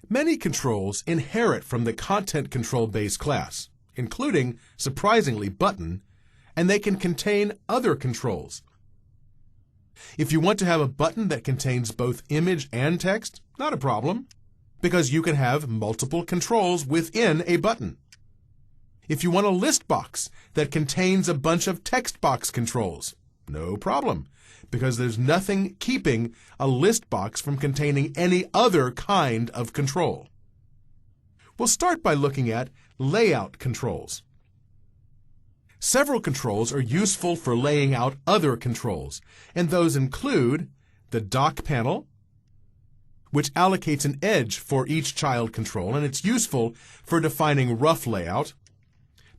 Many controls inherit from the content control base class, including, surprisingly, button, and they can contain other controls. If you want to have a button that contains both image and text, not a problem, because you can have multiple controls within a button. If you want a list box that contains a bunch of text box controls, no problem, because there's nothing keeping a list box from containing any other kind of control. We'll start by looking at layout controls. Several controls are useful for laying out other controls, and those include the dock panel, which allocates an edge for each child control, and it's useful for defining rough layout.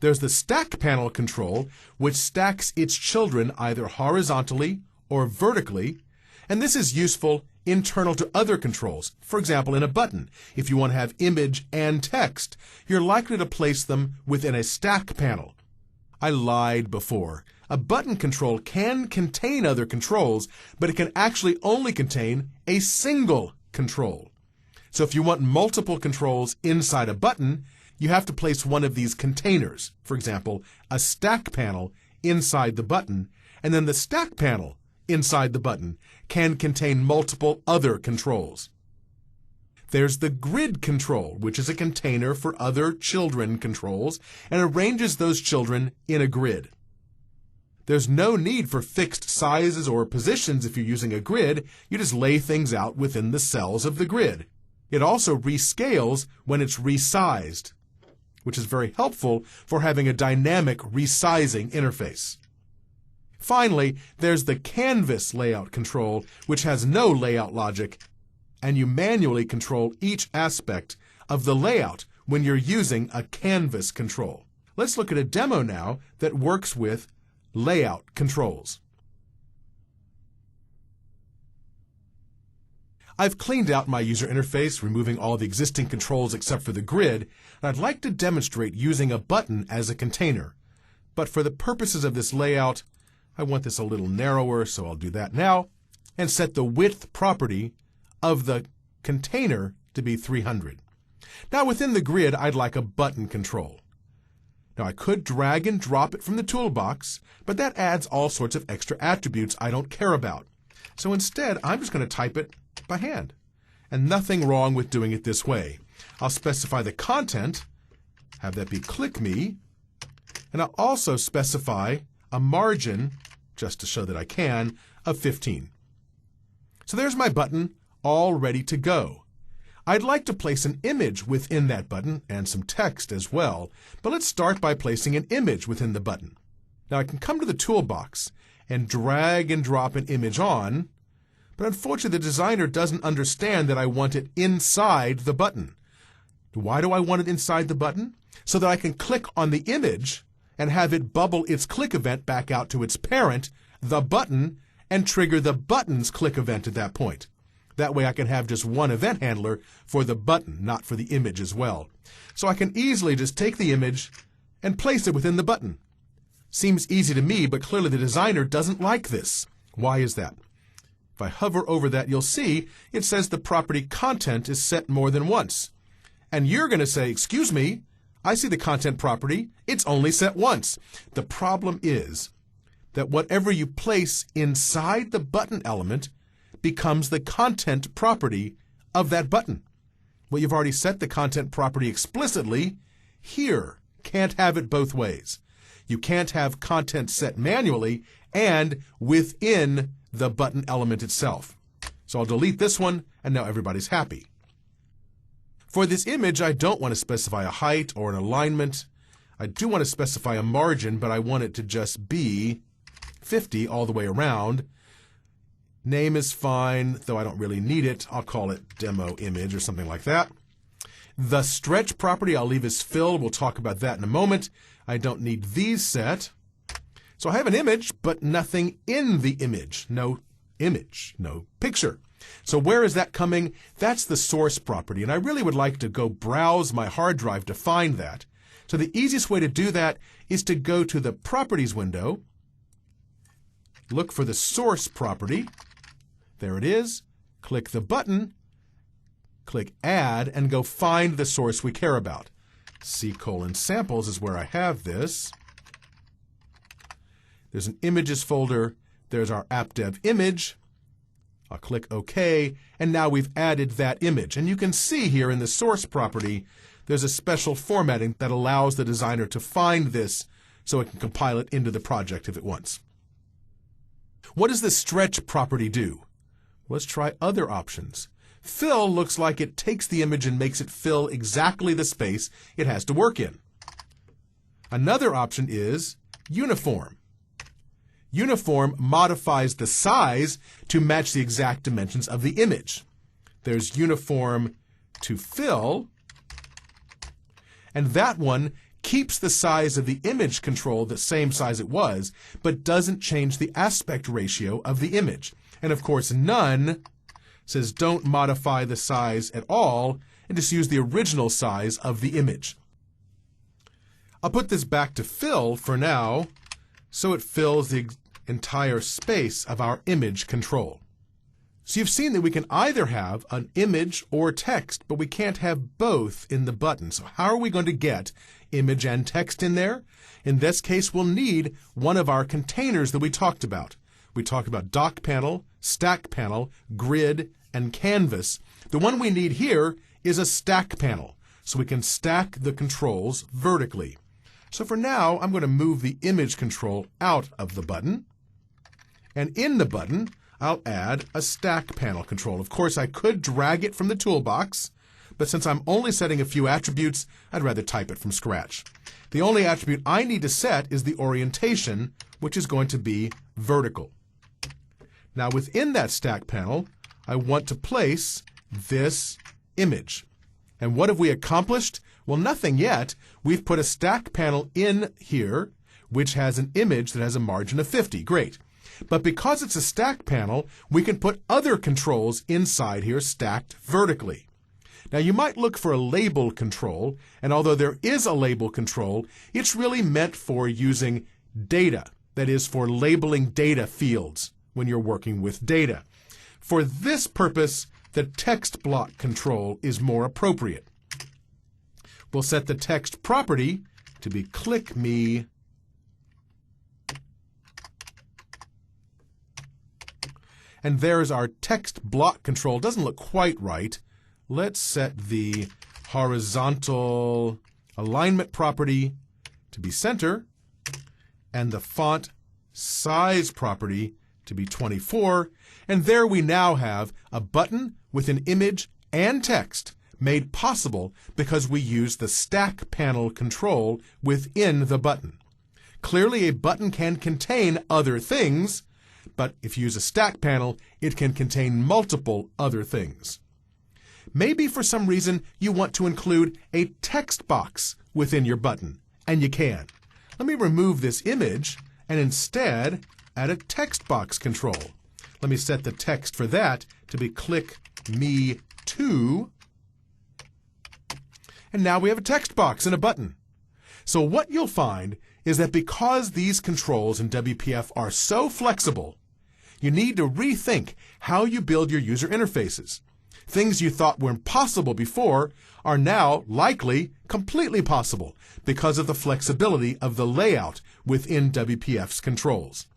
There's the stack panel control, which stacks its children either horizontally or vertically, and this is useful internal to other controls. For example, in a button, if you want to have image and text, you're likely to place them within a stack panel. I lied before. A button control can contain other controls, but it can actually only contain a single control. So if you want multiple controls inside a button, you have to place one of these containers, for example, a stack panel inside the button, and then the stack panel inside the button can contain multiple other controls. There's the grid control, which is a container for other children controls and arranges those children in a grid. There's no need for fixed sizes or positions if you're using a grid. You just lay things out within the cells of the grid. It also rescales when it's resized, which is very helpful for having a dynamic resizing interface. Finally, there's the canvas layout control, which has no layout logic, and you manually control each aspect of the layout when you're using a canvas control. Let's look at a demo now that works with layout controls. I've cleaned out my user interface, removing all the existing controls except for the grid, and I'd like to demonstrate using a button as a container. But for the purposes of this layout, I want this a little narrower, so I'll do that now, and set the width property of the container to be 300. Now within the grid, I'd like a button control. Now I could drag and drop it from the toolbox, but that adds all sorts of extra attributes I don't care about. So instead, I'm just going to type it by hand. And nothing wrong with doing it this way. I'll specify the content, have that be click me, and I'll also specify a margin, just to show that I can, of 15. So there's my button, all ready to go. I'd like to place an image within that button and some text as well, but let's start by placing an image within the button. Now I can come to the toolbox and drag and drop an image on, but unfortunately the designer doesn't understand that I want it inside the button. Why do I want it inside the button? So that I can click on the image and have it bubble its click event back out to its parent, the button, and trigger the button's click event at that point. That way I can have just one event handler for the button, not for the image as well. So I can easily just take the image and place it within the button. Seems easy to me, but clearly the designer doesn't like this. Why is that? If I hover over that, you'll see it says the property content is set more than once. And you're going to say, excuse me, I see the content property, it's only set once. The problem is that whatever you place inside the button element becomes the content property of that button. Well, you've already set the content property explicitly. Here, can't have it both ways. You can't have content set manually and within the button element itself. So I'll delete this one, and now everybody's happy. For this image, I don't want to specify a height or an alignment. I do want to specify a margin, but I want it to just be 50 all the way around. Name is fine, though I don't really need it. I'll call it demo image or something like that. The stretch property I'll leave as fill. We'll talk about that in a moment. I don't need these set. So I have an image, but nothing in the image. No image, no picture. So where is that coming? That's the source property, and I really would like to go browse my hard drive to find that. So the easiest way to do that is to go to the Properties window, look for the source property. There it is. Click the button, click Add, and go find the source we care about. C:\samples is where I have this. There's an images folder. There's our AppDev image. I'll click OK, and now we've added that image. And you can see here in the source property, there's a special formatting that allows the designer to find this so it can compile it into the project if it wants. What does the stretch property do? Let's try other options. Fill looks like it takes the image and makes it fill exactly the space it has to work in. Another option is uniform. Uniform modifies the size to match the exact dimensions of the image. There's uniform to fill, and that one keeps the size of the image control the same size it was, but doesn't change the aspect ratio of the image. And of course, none says don't modify the size at all, and just use the original size of the image. I'll put this back to fill for now, so it fills the entire space of our image control. So you've seen that we can either have an image or text, but we can't have both in the button. So how are we going to get image and text in there? In this case, we'll need one of our containers that we talked about. We talked about dock panel, stack panel, grid, and canvas. The one we need here is a stack panel, so we can stack the controls vertically. So for now, I'm going to move the image control out of the button. And in the button, I'll add a stack panel control. Of course, I could drag it from the toolbox, but since I'm only setting a few attributes, I'd rather type it from scratch. The only attribute I need to set is the orientation, which is going to be vertical. Now within that stack panel, I want to place this image. And what have we accomplished? Well, nothing yet. We've put a stack panel in here, which has an image that has a margin of 50. Great. But because it's a stack panel, we can put other controls inside here stacked vertically. Now you might look for a label control, and although there is a label control, it's really meant for using data, that is for labeling data fields when you're working with data. For this purpose, the text block control is more appropriate. We'll set the text property to be click me and there's our text block control. Doesn't look quite right. Let's set the horizontal alignment property to be center and the font size property to be 24. And there we now have a button with an image and text made possible because we use the stack panel control within the button. Clearly, a button can contain other things, but if you use a stack panel, it can contain multiple other things. Maybe for some reason you want to include a text box within your button, and you can. Let me remove this image and instead add a text box control. Let me set the text for that to be click me to, and now we have a text box and a button. So what you'll find is that because these controls in WPF are so flexible, you need to rethink how you build your user interfaces. Things you thought were impossible before are now likely completely possible because of the flexibility of the layout within WPF's controls.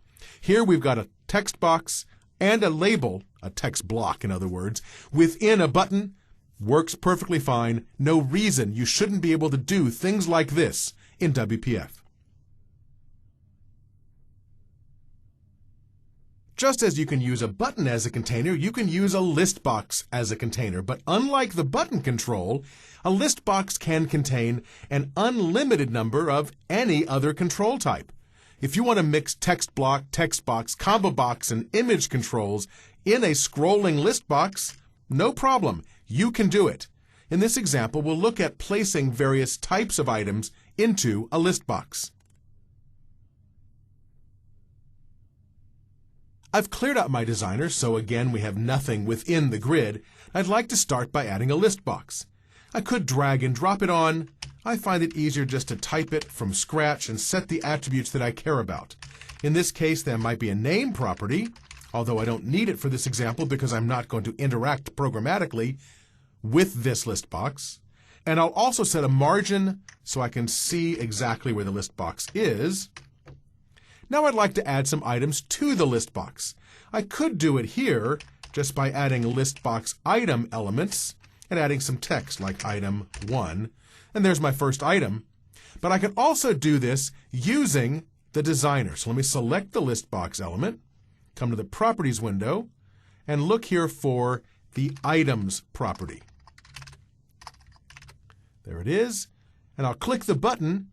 Here we've got a text box and a label, a text block in other words, within a button. Works perfectly fine. No reason you shouldn't be able to do things like this in WPF. Just as you can use a button as a container, you can use a list box as a container. But unlike the button control, a list box can contain an unlimited number of any other control type. If you want to mix text block, text box, combo box, and image controls in a scrolling list box, no problem. You can do it. In this example, we'll look at placing various types of items into a list box. I've cleared out my designer, so again we have nothing within the grid. I'd like to start by adding a list box. I could drag and drop it on. I find it easier just to type it from scratch and set the attributes that I care about. In this case, there might be a name property, although I don't need it for this example because I'm not going to interact programmatically with this list box. And I'll also set a margin so I can see exactly where the list box is. Now I'd like to add some items to the list box. I could do it here just by adding list box item elements and adding some text like item 1. And there's my first item. But I can also do this using the designer. So let me select the list box element, come to the properties window, and look here for the items property. There it is. And I'll click the button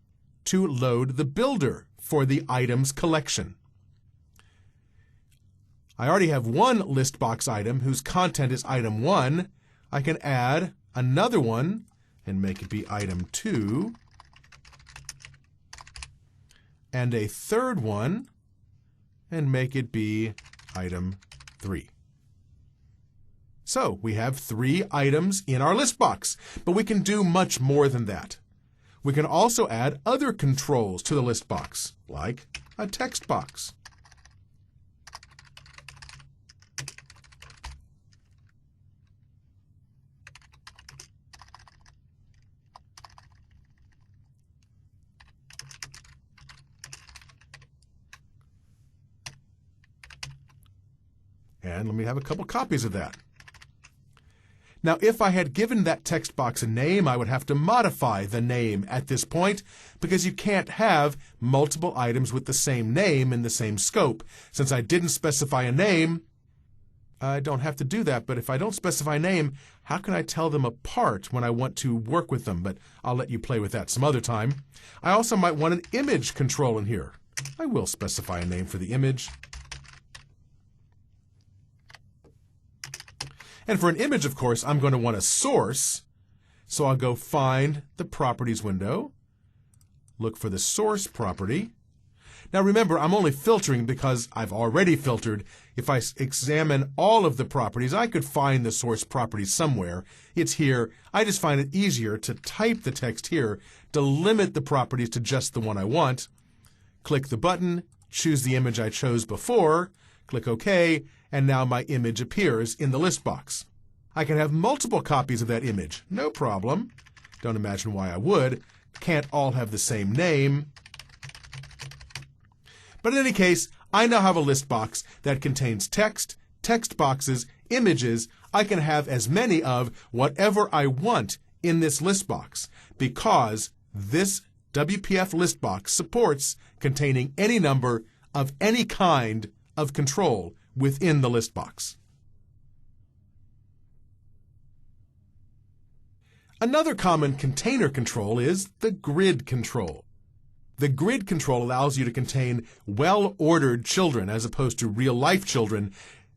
to load the builder for the items collection. I already have one list box item whose content is item 1. I can add another one and make it be item 2. And a third one and make it be item 3. So we have 3 items in our list box, but we can do much more than that. We can also add other controls to the list box, like a text box. And let me have a couple copies of that. Now, if I had given that text box a name, I would have to modify the name at this point because you can't have multiple items with the same name in the same scope. Since I didn't specify a name, I don't have to do that. But if I don't specify a name, how can I tell them apart when I want to work with them? But I'll let you play with that some other time. I also might want an image control in here. I will specify a name for the image. And for an image, of course, I'm going to want a source. So I'll go find the properties window, look for the source property. Now remember, I'm only filtering because I've already filtered. If I examine all of the properties, I could find the source property somewhere. It's here. I just find it easier to type the text here to limit the properties to just the one I want. Click the button, choose the image I chose before, click OK, and now my image appears in the list box. I can have multiple copies of that image, no problem. Don't imagine why I would. Can't all have the same name. But in any case, I now have a list box that contains text, text boxes, images. I can have as many of whatever I want in this list box because this WPF list box supports containing any number of any kind of control within the list box. Another common container control is the grid control. The grid control allows you to contain well-ordered children as opposed to real-life children.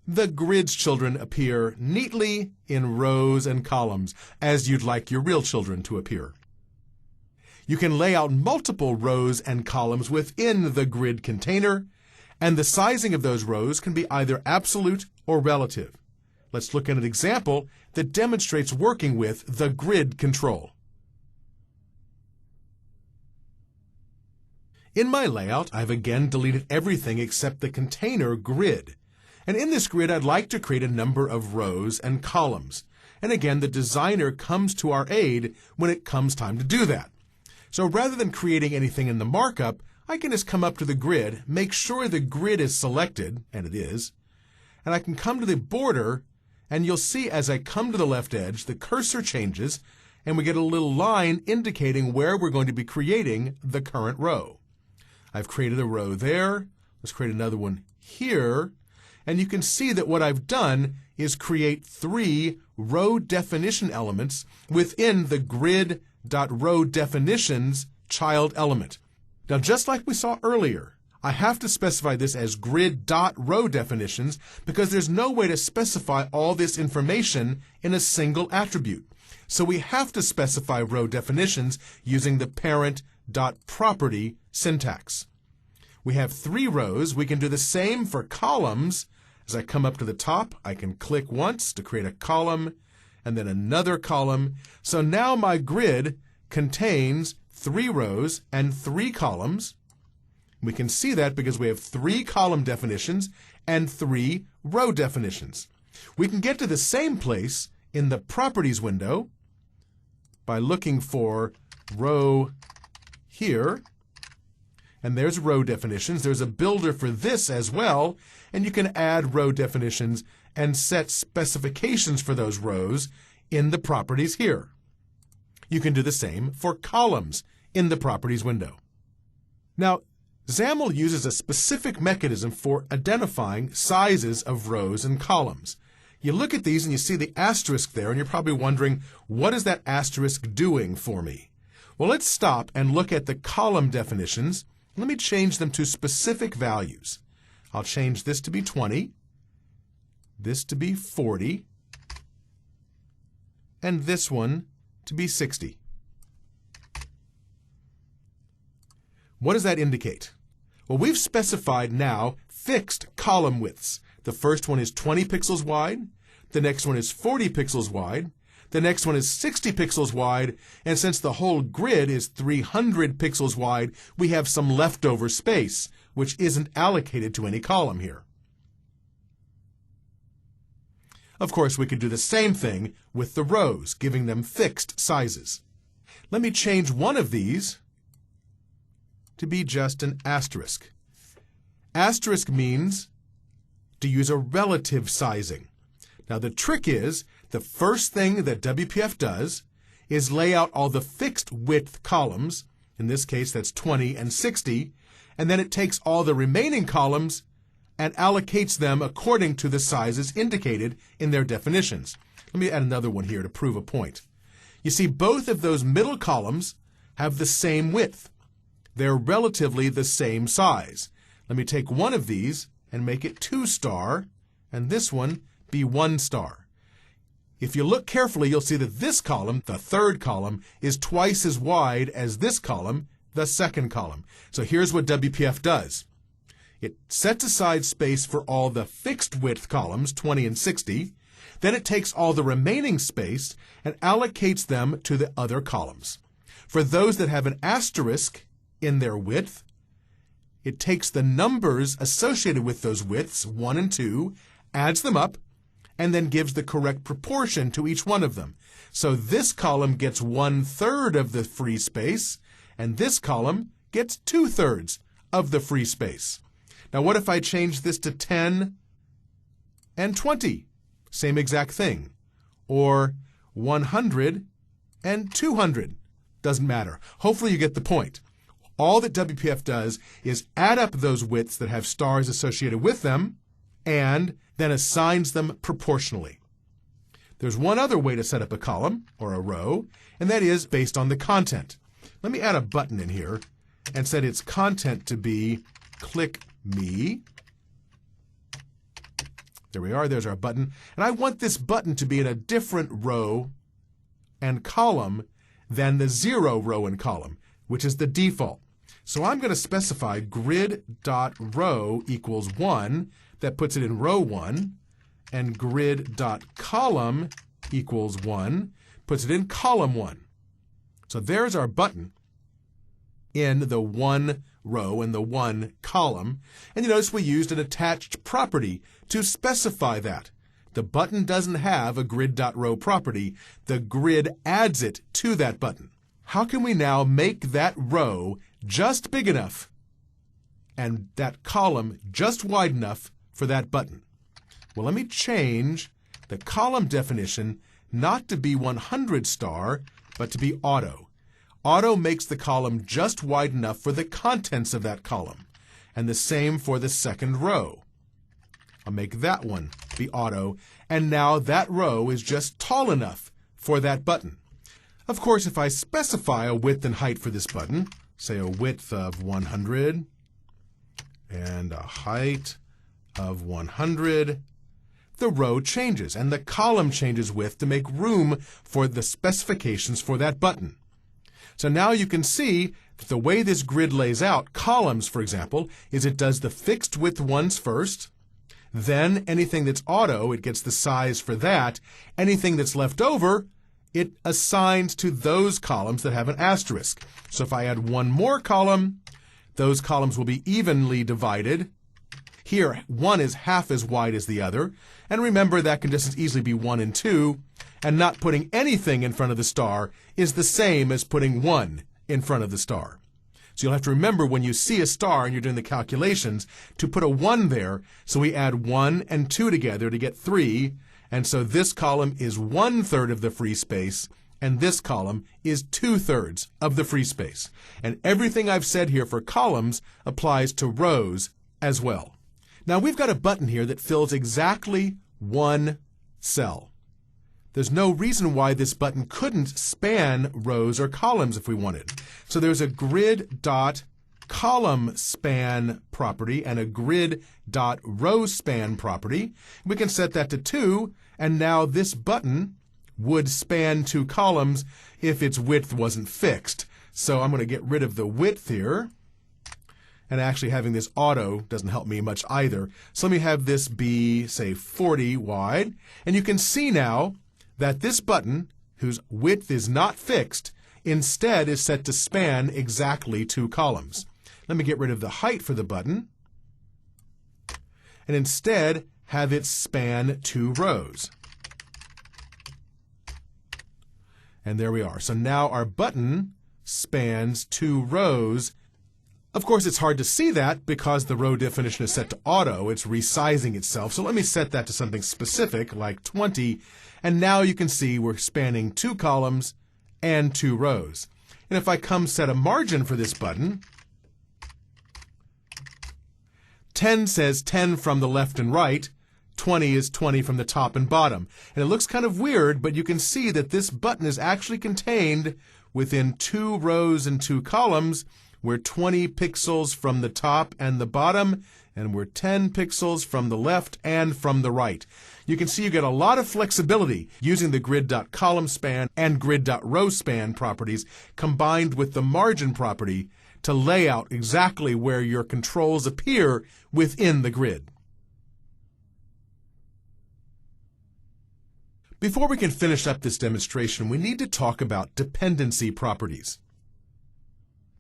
The grid's children appear neatly in rows and columns, as you'd like your real children to appear. You can lay out multiple rows and columns within the grid container, and the sizing of those rows can be either absolute or relative. Let's look at an example that demonstrates working with the grid control. In my layout, I've again deleted everything except the container grid. And in this grid, I'd like to create a number of rows and columns. And again, the designer comes to our aid when it comes time to do that. So rather than creating anything in the markup, I can just come up to the grid, make sure the grid is selected, and it is, and I can come to the border, and you'll see as I come to the left edge, the cursor changes, and we get a little line indicating where we're going to be creating the current row. I've created a row there. Let's create another one here. And you can see that what I've done is create 3 row definition elements within the grid.rowDefinitions child element. Now, just like we saw earlier, I have to specify this as grid.rowDefinitions because there's no way to specify all this information in a single attribute. So we have to specify row definitions using the parent.property syntax. We have 3 rows. We can do the same for columns. As I come up to the top, I can click once to create a column and then another column. So now my grid contains 3 rows and 3 columns. We can see that because we have 3 column definitions and 3 row definitions. We can get to the same place in the Properties window by looking for row here. And there's row definitions. There's a builder for this as well, and you can add row definitions and set specifications for those rows in the Properties here. You can do the same for columns in the Properties window. Now, XAML uses a specific mechanism for identifying sizes of rows and columns. You look at these and you see the asterisk there, and you're probably wondering, what is that asterisk doing for me? Well, let's stop and look at the column definitions. Let me change them to specific values. I'll change this to be 20, this to be 40, and this one to be 60. What does that indicate? Well, we've specified now fixed column widths. The first one is 20 pixels wide, the next one is 40 pixels wide, the next one is 60 pixels wide, and since the whole grid is 300 pixels wide, we have some leftover space, which isn't allocated to any column here. Of course, we could do the same thing with the rows, giving them fixed sizes. Let me change one of these to be just an asterisk. Asterisk means to use a relative sizing. Now, the trick is, the first thing that WPF does is lay out all the fixed width columns. In this case, that's 20 and 60. And then it takes all the remaining columns and allocates them according to the sizes indicated in their definitions. Let me add another one here to prove a point. You see, both of those middle columns have the same width. They're relatively the same size. Let me take one of these and make it 2 star, and this one be 1 star. If you look carefully, you'll see that this column, the third column, is twice as wide as this column, the second column. So here's what WPF does. It sets aside space for all the fixed width columns, 20 and 60. Then it takes all the remaining space and allocates them to the other columns. For those that have an asterisk in their width, it takes the numbers associated with those widths, 1 and 2, adds them up, and then gives the correct proportion to each one of them. So this column gets 1/3 of the free space, and this column gets 2/3 of the free space. Now, what if I change this to 10 and 20? Same exact thing. Or 100 and 200. Doesn't matter. Hopefully you get the point. All that WPF does is add up those widths that have stars associated with them and then assigns them proportionally. There's one other way to set up a column or a row, and that is based on the content. Let me add a button in here and set its content to be click me. There we are, there's our button. And I want this button to be in a different row and column than the 0 row and column, which is the default. So I'm going to specify grid.row equals 1. That puts it in row 1. And grid.column equals 1. Puts it in column 1. So there's our button in the 1 row and the 1 column. And you notice we used an attached property to specify that. The button doesn't have a grid.row property. The grid adds it to that button. How can we now make that row just big enough and that column just wide enough for that button? Well, let me change the column definition not to be 100 star, but to be auto. Auto makes the column just wide enough for the contents of that column, and the same for the second row. I'll make that one be auto, and now that row is just tall enough for that button. Of course, if I specify a width and height for this button, say a width of 100 and a height of 100, the row changes and the column changes width to make room for the specifications for that button. So now you can see that the way this grid lays out columns, for example, is it does the fixed width ones first, then anything that's auto, it gets the size for that. Anything that's left over, it assigns to those columns that have an asterisk. So if I add one more column, those columns will be evenly divided. Here, one is half as wide as the other. And remember, that can just as easily be 1 and 2. and not putting anything in front of the star is the same as putting 1 in front of the star. So you'll have to remember when you see a star and you're doing the calculations to put a 1 there. So we add 1 and 2 together to get 3. And so this column is 1/3 of the free space, and this column is 2/3 of the free space. And everything I've said here for columns applies to rows as well. Now we've got a button here that fills exactly 1 cell. There's no reason why this button couldn't span rows or columns if we wanted. So there's a grid.column_span property and a grid.row_span property. We can set that to 2, and now this button would span 2 columns if its width wasn't fixed. So I'm going to get rid of the width here. And actually having this auto doesn't help me much either. So let me have this be, say, 40 wide. And you can see now that this button, whose width is not fixed, instead is set to span exactly 2 columns. Let me get rid of the height for the button, and instead have it span 2 rows. And there we are. So now our button spans 2 rows. Of course, it's hard to see that because the row definition is set to auto. It's resizing itself. So let me set that to something specific, like 20. And now you can see we're spanning 2 columns and 2 rows. And if I come set a margin for this button, 10 says 10 from the left and right, 20 is 20 from the top and bottom. And it looks kind of weird, but you can see that this button is actually contained within 2 rows and 2 columns. We're 20 pixels from the top and the bottom, and we're 10 pixels from the left and from the right. You can see you get a lot of flexibility using the grid.column_span and grid.row_span properties combined with the margin property to lay out exactly where your controls appear within the grid. Before we can finish up this demonstration, we need to talk about dependency properties.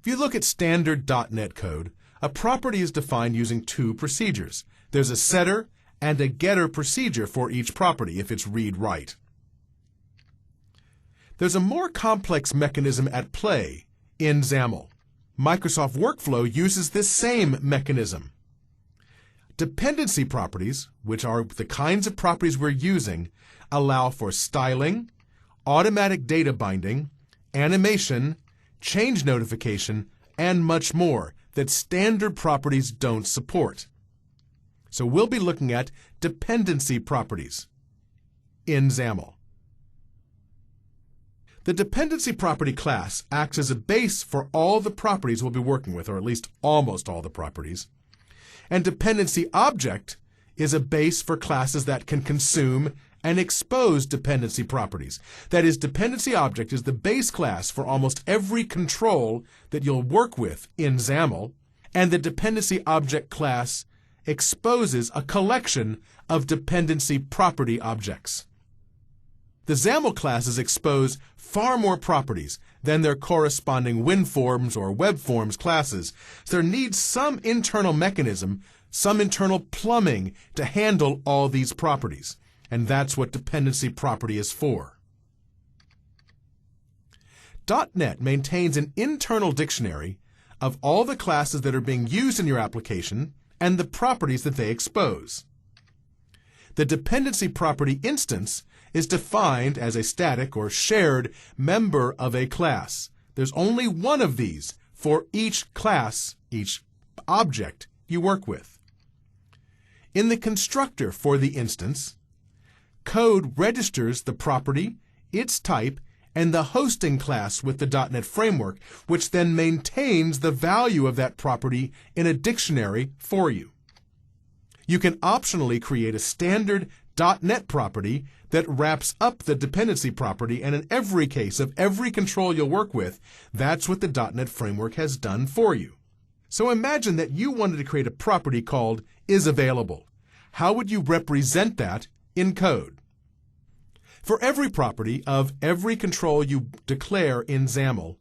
If you look at standard .NET code, a property is defined using 2 procedures. There's a setter and a getter procedure for each property if it's read-write. There's a more complex mechanism at play in XAML. Microsoft Workflow uses this same mechanism. Dependency properties, which are the kinds of properties we're using, allow for styling, automatic data binding, animation, change notification, and much more that standard properties don't support. So we'll be looking at dependency properties in XAML. The dependency property class acts as a base for all the properties we'll be working with, or at least almost all the properties. And dependency object is a base for classes that can consume and expose dependency properties. That is, dependency object is the base class for almost every control that you'll work with in XAML, and the dependency object class exposes a collection of dependency property objects. The XAML classes expose far more properties than their corresponding WinForms or WebForms classes, so there needs some internal mechanism, some internal plumbing to handle all these properties. And that's what dependency property is for. .NET maintains an internal dictionary of all the classes that are being used in your application and the properties that they expose. The dependency property instance is defined as a static or shared member of a class. There's only one of these for each class, each object you work with. In the constructor for the instance, code registers the property, its type, and the hosting class with the .NET Framework, which then maintains the value of that property in a dictionary for you. You can optionally create a standard .NET property that wraps up the dependency property, and in every case of every control you'll work with, that's what the .NET Framework has done for you. So imagine that you wanted to create a property called isAvailable. How would you represent that in code? For every property of every control you declare in XAML,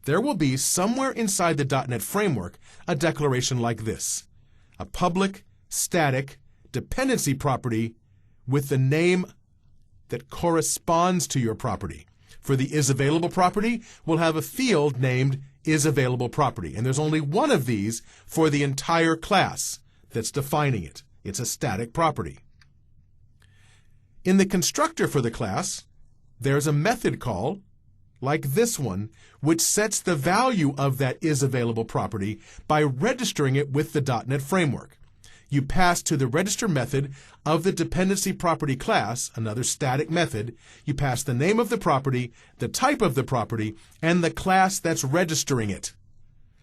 there will be somewhere inside the .NET Framework a declaration like this: a public static dependency property with the name that corresponds to your property. For the isAvailable property, we'll have a field named isAvailable property, and there's only one of these for the entire class that's defining it. It's a static property. In the constructor for the class, there's a method call, like this one, which sets the value of that isAvailable property by registering it with the .NET Framework. You pass to the register method of the dependency property class, another static method. You pass the name of the property, the type of the property, and the class that's registering it.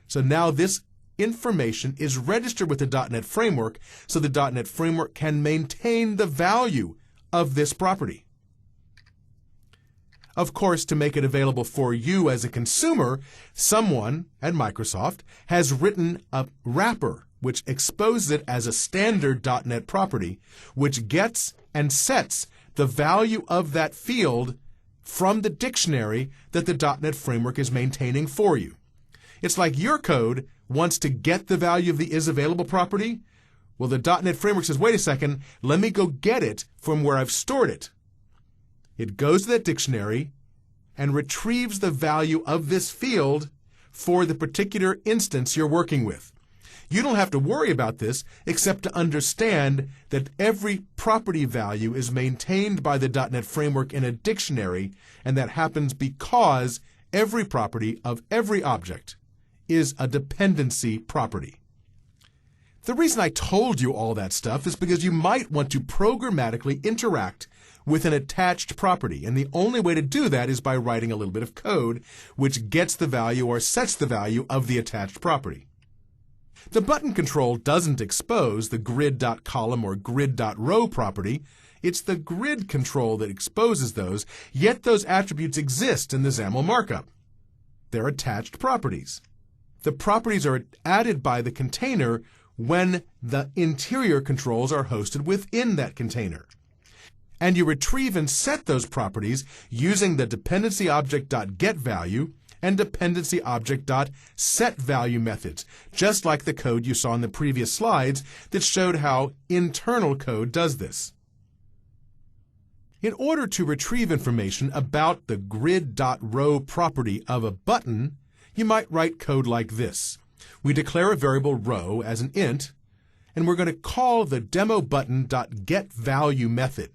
So now this information is registered with the .NET Framework, so the .NET Framework can maintain the value of this property. Of course, to make it available for you as a consumer, someone at Microsoft has written a wrapper which exposes it as a standard .NET property, which gets and sets the value of that field from the dictionary that the .NET Framework is maintaining for you. It's like your code wants to get the value of the isAvailable property. Well, the .NET Framework says, wait a second, let me go get it from where I've stored it. It goes to that dictionary and retrieves the value of this field for the particular instance you're working with. You don't have to worry about this except to understand that every property value is maintained by the .NET Framework in a dictionary, and that happens because every property of every object is a dependency property. The reason I told you all that stuff is because you might want to programmatically interact with an attached property, and the only way to do that is by writing a little bit of code which gets the value or sets the value of the attached property. The button control doesn't expose the grid.column or grid.row property. It's the grid control that exposes those, yet those attributes exist in the XAML markup. They're attached properties. The properties are added by the container when the interior controls are hosted within that container. And you retrieve and set those properties using the dependencyObject.getValue and dependencyObject.setValue methods, just like the code you saw in the previous slides that showed how internal code does this. In order to retrieve information about the grid.row property of a button, you might write code like this. We declare a variable row as an int, and we're going to call the demobutton.getValue method.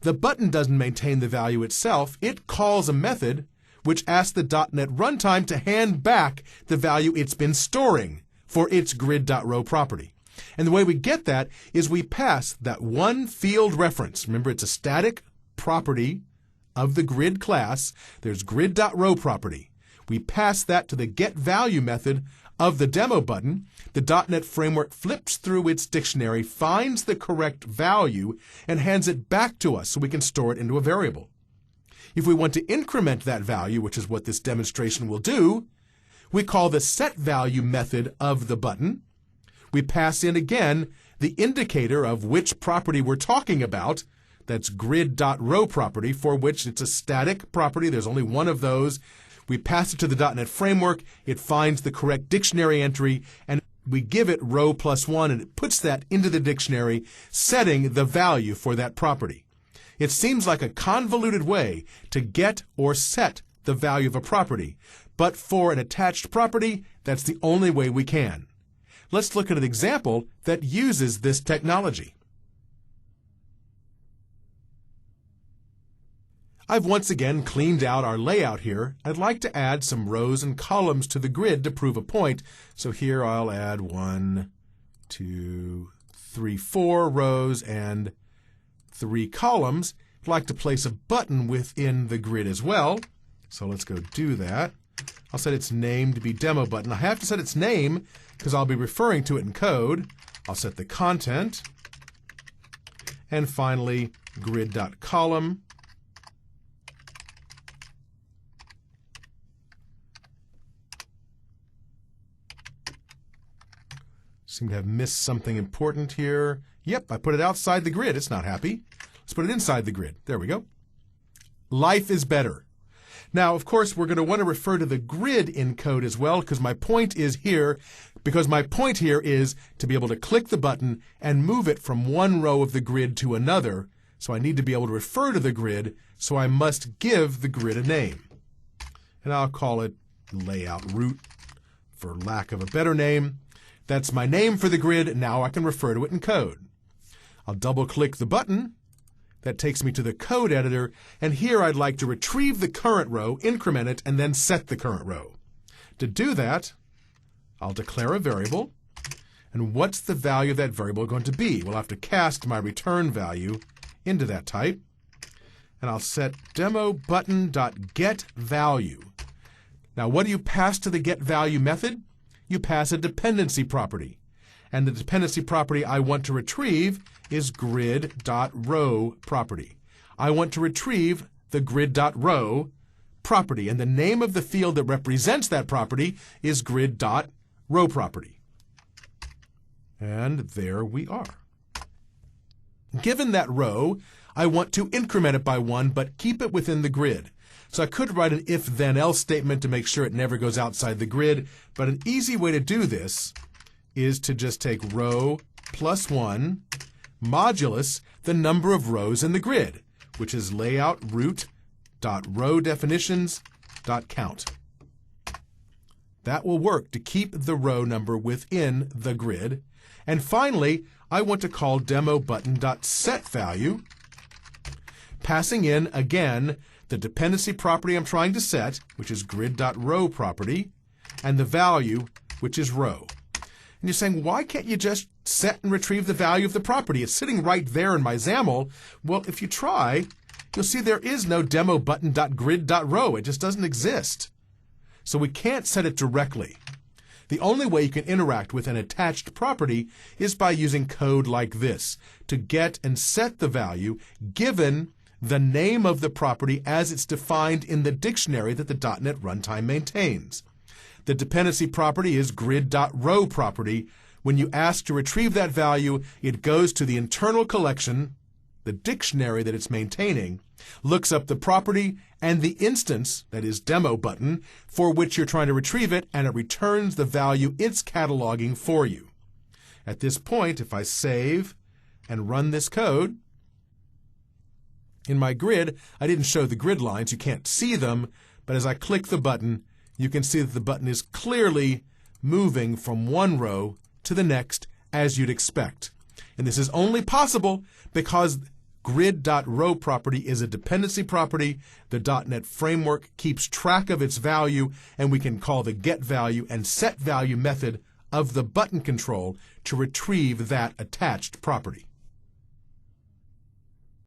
The button doesn't maintain the value itself. It calls a method which asks the .NET runtime to hand back the value it's been storing for its grid.row property. And the way we get that is we pass that one field reference. Remember, it's a static property of the grid class. There's grid.row property. We pass that to the getValue method of the demo button. The .NET Framework flips through its dictionary, finds the correct value, and hands it back to us so we can store it into a variable. If we want to increment that value, which is what this demonstration will do, we call the setValue method of the button. We pass in again the indicator of which property we're talking about. That's grid.row property, for which it's a static property. There's only one of those. We pass it to the .NET Framework. It finds the correct dictionary entry, and we give it row +1, and it puts that into the dictionary, setting the value for that property. It seems like a convoluted way to get or set the value of a property, but for an attached property, that's the only way we can. Let's look at an example that uses this technology. I've once again cleaned out our layout here. I'd like to add some rows and columns to the grid to prove a point. So here I'll add 1, 2, 3, 4 rows and 3 columns. I'd like to place a button within the grid as well. So let's go do that. I'll set its name to be demo button. I have to set its name because I'll be referring to it in code. I'll set the content. And finally, grid.column. Seem to have missed something important here. Yep, I put it outside the grid. It's not happy. Let's put it inside the grid. There we go. Life is better. Now, of course, we're going to want to refer to the grid in code as well, because my point is here, is to be able to click the button and move it from one row of the grid to another So I need to be able to refer to the grid, so I must give the grid a name. And I'll call it layout root for lack of a better name. That's my name for the grid. Now I can refer to it in code. I'll double-click the button. That takes me to the code editor, and here I'd like to retrieve the current row, increment it, and then set the current row. To do that, I'll declare a variable. And what's the value of that variable going to be? We'll have to cast my return value into that type. And I'll set demo button.getValue. Now, what do you pass to the getValue method? You pass a dependency property. And the dependency property I want to retrieve is grid.row property. I want to retrieve the grid.row property, and the name of the field that represents that property is grid.row property. And there we are. Given that row, I want to increment it by 1, but keep it within the grid. So I could write an if-then-else statement to make sure it never goes outside the grid, but an easy way to do this is to just take row plus 1 modulus the number of rows in the grid, which is layout root.rowDefinitions.count. That will work to keep the row number within the grid. And finally, I want to call demo button.setValue, passing in, again, the dependency property I'm trying to set, which is grid.row property, and the value, which is row. And you're saying, why can't you just set and retrieve the value of the property? It's sitting right there in my XAML. Well, if you try, you'll see there is no demo button.grid.row. It just doesn't exist. So we can't set it directly. The only way you can interact with an attached property is by using code like this to get and set the value given the name of the property as it's defined in the dictionary that the .NET Runtime maintains. The dependency property is grid.row property. When you ask to retrieve that value, it goes to the internal collection, the dictionary that it's maintaining, looks up the property and the instance, that is demo button, for which you're trying to retrieve it, and it returns the value it's cataloging for you. At this point, if I save and run this code, in my grid, I didn't show the grid lines, you can't see them, but as I click the button, you can see that the button is clearly moving from one row to the next as you'd expect. And this is only possible because grid.row property is a dependency property. The .NET framework keeps track of its value, and we can call the getValue and setValue method of the button control to retrieve that attached property.